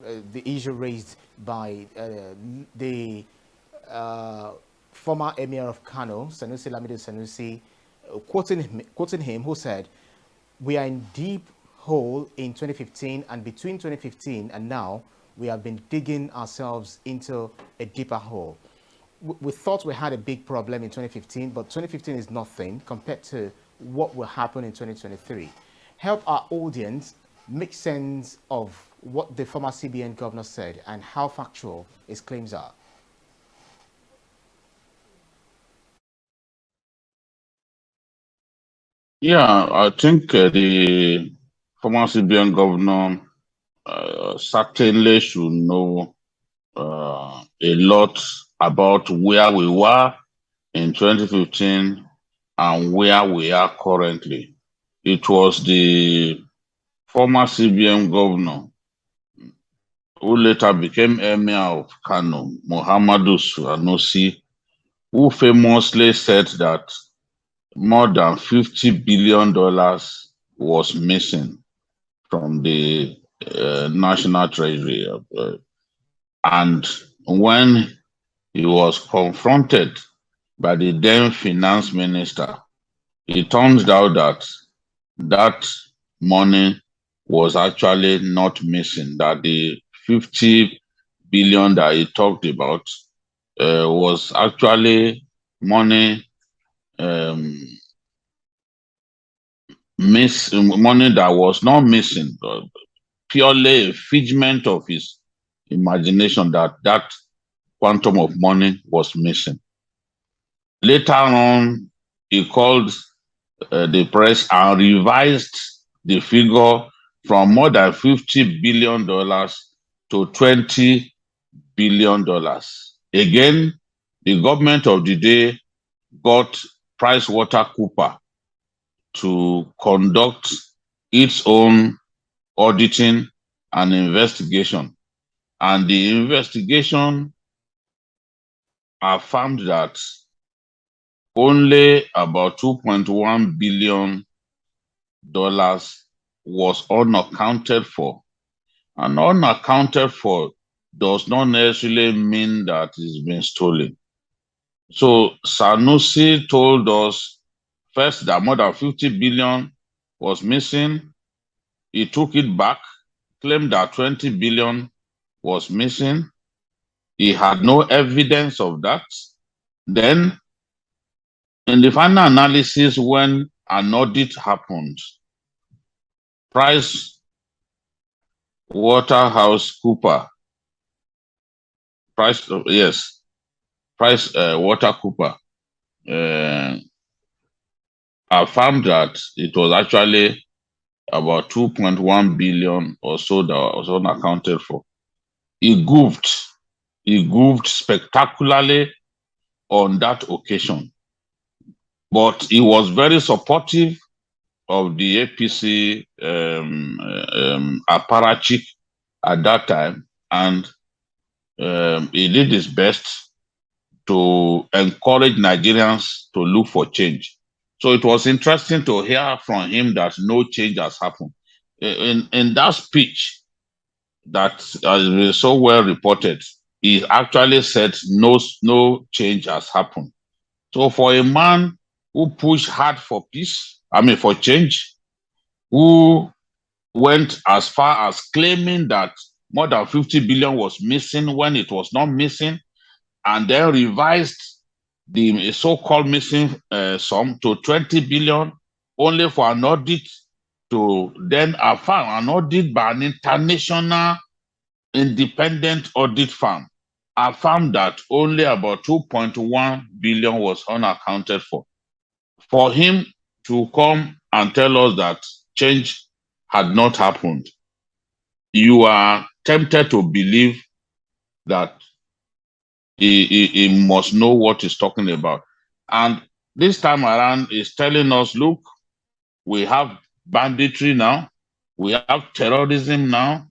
the issue raised by the uh, former Emir of Kano, Sanusi Lamido Sanusi, quoting him, who said, "We are in deep hole in 2015, and between 2015 and now, we have been digging ourselves into a deeper hole. We thought we had a big problem in 2015, but 2015 is nothing compared to what will happen in 2023. Help our audience make sense of what the former CBN governor said and how factual his claims are." Yeah, I think the former CBN governor certainly should know a lot about where we were in 2015 and where we are currently. It was the former CBN governor who later became Emir of Kano, Muhammadu Sanusi, who famously said that more than $50 billion was missing from the National Treasury. And when he was confronted by the then finance minister, it turns out that that money was actually not missing, that the 50 billion that he talked about was actually money um, money that was not missing, purely a figment of his imagination that that quantum of money was missing. Later on, he called the press and revised the figure from more than $50 billion to $20 billion. Again, the government of the day got PricewaterhouseCoopers to conduct its own auditing and investigation. And the investigation affirmed that only about $2.1 billion was unaccounted for. And unaccounted for does not necessarily mean that it's been stolen. So Sanusi told us first that more than 50 billion was missing. He took it back, claimed that 20 billion was missing. He had no evidence of that. Then, in the final analysis, when an audit happened, Price Waterhouse Cooper, Price, yes, Price Water Cooper, uh, affirmed that it was actually about 2.1 billion or so that was unaccounted for. He goofed. He goofed spectacularly on that occasion. But he was very supportive of the APC apparatchik at that time, and he did his best to encourage Nigerians to look for change. So it was interesting to hear from him that no change has happened. In that speech that has been so well reported, he actually said no change has happened. So for a man who pushed hard for peace, I mean for change, who went as far as claiming that more than 50 billion was missing when it was not missing, and then revised the so-called missing sum to 20 billion, only for an audit to then affirm an audit by an international independent audit firm affirmed that only about 2.1 billion was unaccounted for. For him to come and tell us that change had not happened, you are tempted to believe that he must know what he's talking about. And this time around, he's telling us, look, we have banditry now, we have terrorism now,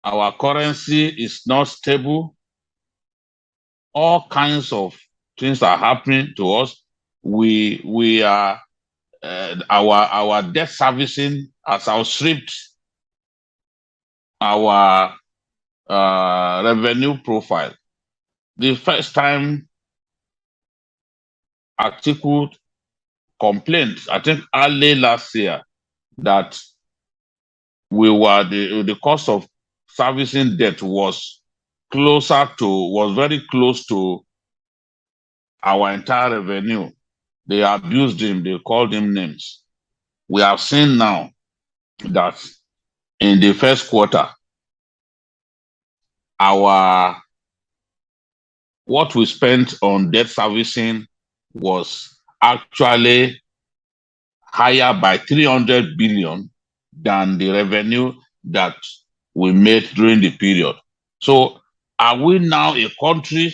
our currency is not stable, all kinds of things are happening to us. We are our debt servicing has outstripped our revenue profile. The first time Atiku complained, I think early last year, that the cost of servicing debt was very close to our entire revenue. They abused him, they called him names. We have seen now that in the first quarter, what we spent on debt servicing was actually higher by 300 billion than the revenue that we made during the period. So are we now a country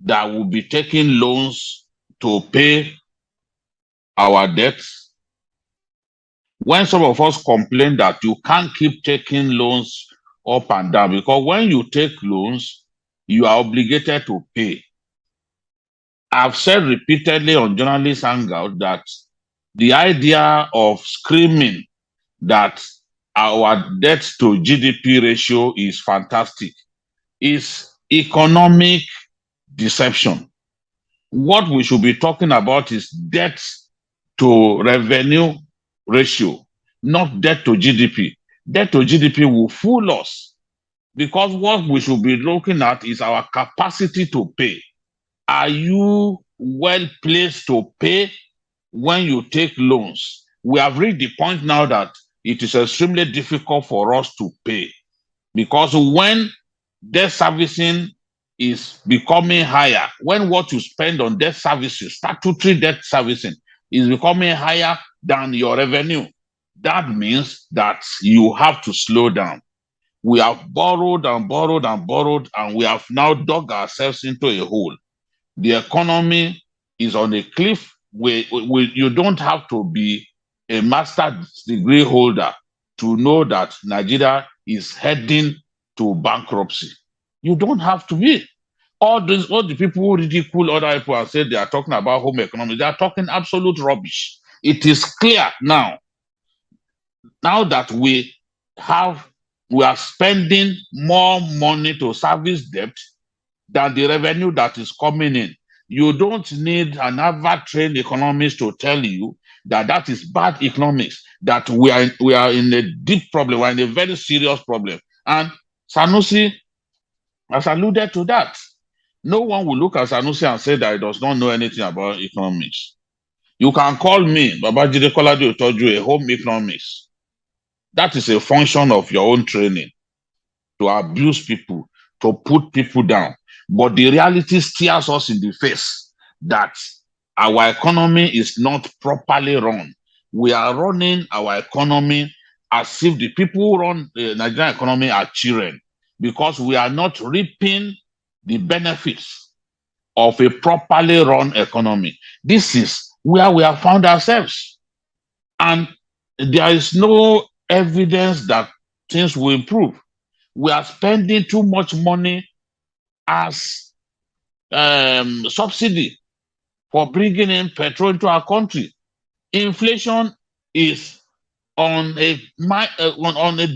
that will be taking loans to pay our debts? When some of us complain that you can't keep taking loans up and down, because when you take loans, you are obligated to pay. I've said repeatedly on Journalist Hangout that the idea of screaming that our debt to GDP ratio is fantastic is economic deception. What we should be talking about is debt to revenue ratio, not debt to GDP. Debt to GDP will fool us, because what we should be looking at is our capacity to pay. Are you well placed to pay when you take loans? We have reached the point now that it is extremely difficult for us to pay, because when debt servicing is becoming higher, when what you spend on debt services, statutory debt servicing, is becoming higher than your revenue, that means that you have to slow down. We have borrowed and borrowed and borrowed, and we have now dug ourselves into a hole. The economy is on a cliff. You don't have to be a master's degree holder to know that Nigeria is heading to bankruptcy. You don't have to be. All the people who ridicule other people and say they are talking about home economics, they are talking absolute rubbish. It is clear now that we are spending more money to service debt than the revenue that is coming in. You don't need an Harvard-trained economist to tell you that is bad economics, that we are in a deep problem, we're in a very serious problem. And Sanusi has alluded to that. No one will look at Sanusi and say that he does not know anything about economics. You can call me, Babajide Kolade Otoju, a home economist. That is a function of your own training, to abuse people, to put people down. But the reality stares us in the face that our economy is not properly run. We are running our economy as if the people who run the Nigerian economy are children, because we are not reaping the benefits of a properly run economy. This is where we have found ourselves. And there is no evidence that things will improve. We are spending too much money as subsidy for bringing in petrol into our country. Inflation is on a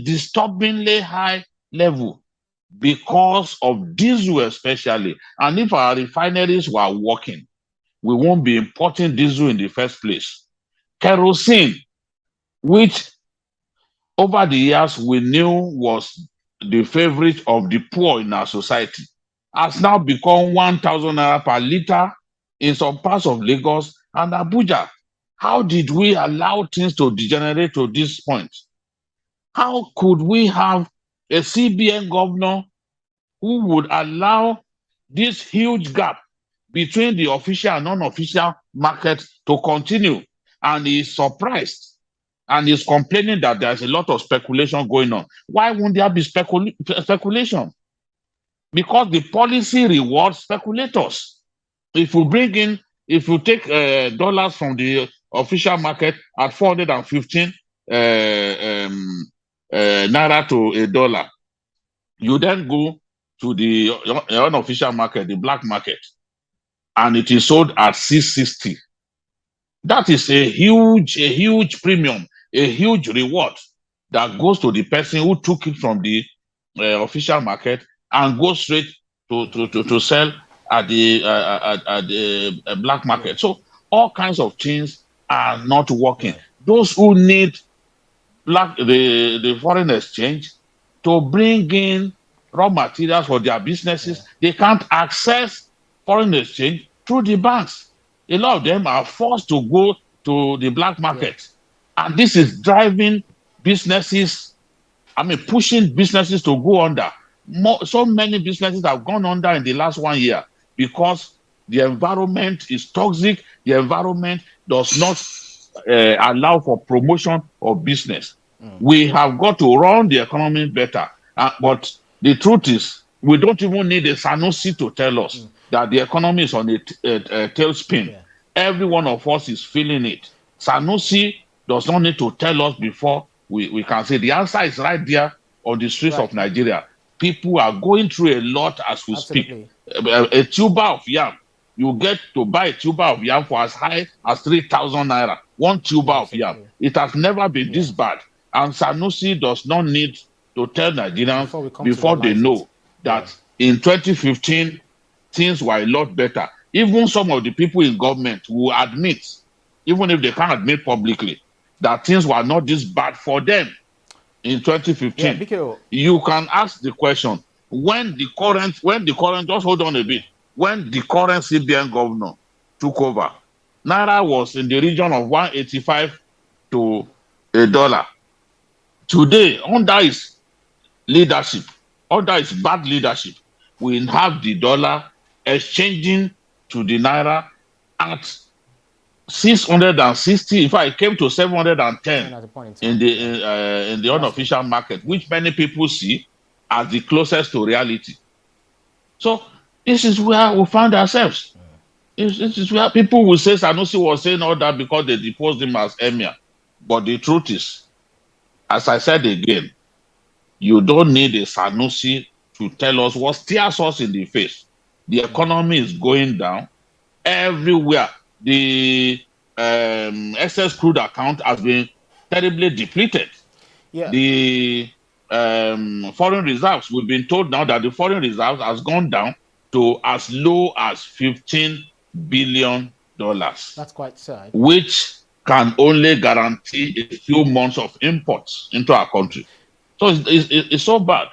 disturbingly high level because of diesel especially. And if our refineries were working, we won't be importing diesel in the first place. Kerosene, which over the years we knew was the favorite of the poor in our society, has now become 1,000 naira per litre in some parts of Lagos and Abuja. How did we allow things to degenerate to this point? How could we have a CBN governor who would allow this huge gap between the official and non-official market to continue? And he's surprised and he's complaining that there's a lot of speculation going on. Why won't there be speculation? Because the policy rewards speculators. If you take dollars from the official market at 415 naira to a dollar, you then go to the unofficial market, the black market, and it is sold at 660. That is a huge premium, a huge reward that goes to the person who took it from the official market and go straight to sell at the black market. So all kinds of things are not working. Right. Those who need the foreign exchange to bring in raw materials for their Yeah. businesses, they can't access foreign exchange through the banks. A lot of them are forced to go to the black Yeah. market. And this is driving businesses, I mean, pushing businesses to go under. So many businesses have gone under in the last 1 year because the environment is toxic. The environment does not allow for promotion of business. We have got to run the economy better. But the truth is, we don't even need a Sanusi to tell us that the economy is on a tailspin. Yeah. Every one of us is feeling it. Sanusi does not need to tell us before we can say the answer is right there on the streets Right. of Nigeria. People are going through a lot as we speak. Absolutely. A tuber of yam, you get to buy a tuber of yam for as high as 3,000 naira. One tuber of yam. Absolutely. It has never been Yeah. this bad. And Sanusi does not need to tell Nigerians Before we come to before they realize it. know Yeah. that in 2015, things were a lot better. Even some of the people in government will admit, even if they can't admit publicly, that things were not this bad for them in Yeah. 2015. BKO. You can ask the question, when the current, just hold on a bit, when the current CBN governor took over, Naira was in the region of 185 to a dollar. Today, leadership, under his bad leadership, we have the dollar exchanging to the Naira at 660. In fact, it came to 710 10 at a point in time. Yeah. in the Last week. unofficial market, Yeah. which many people see as the closest to reality. So this is where we find ourselves. This is where people will say Sanusi was saying all that because they deposed him as emir. But the truth is, as I said again, you don't need a Sanusi to tell us what stares us in the face. The economy is going down everywhere. The excess crude account has been terribly depleted. Yeah. The foreign reserves, we've been told now that the foreign reserves has gone down to as low as $15 billion, That's quite sad. which can only guarantee a few months of imports into our country. So it's so bad.